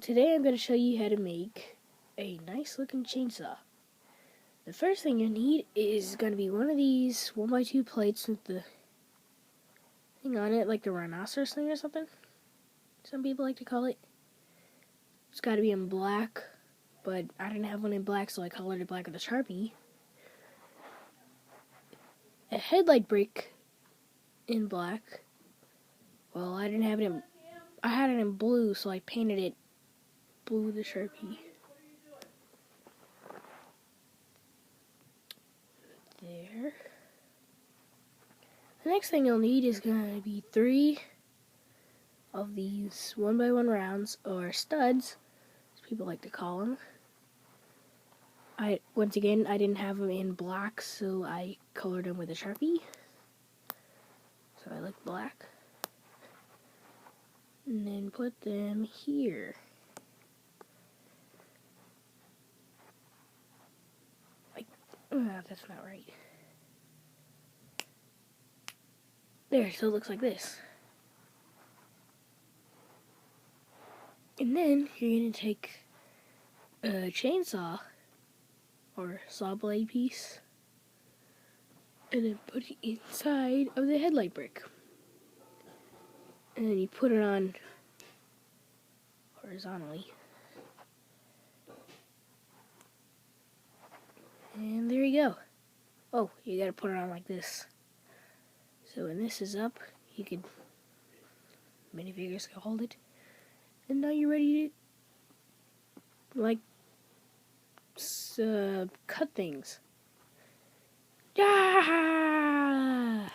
Today I'm going to show you how to make a nice looking chainsaw. The first thing you need is going to be one of these 1x2 plates with the thing on it, like the rhinoceros thing or something. Some people like to call it. It's got to be in black, but I didn't have one in black, so I colored it black with a Sharpie. A headlight brick in black. Well, I didn't have it in, I had it in blue, so I painted it blue with a Sharpie. There. The next thing you'll need is going to be 3 of these 1x1 rounds, or studs, as people like to call them. Once again, I didn't have them in black, so I colored them with a Sharpie. So I like black. And then put them here. Like, that's not right. There, so it looks like this. And then you're going to take a chainsaw or saw blade piece and then put it inside of the headlight brick. And then you put it on horizontally. And there you go. Oh, you gotta put it on like this. So when this is up, you could, minifigures can hold it. And now you're ready to, like, cut things. Ah!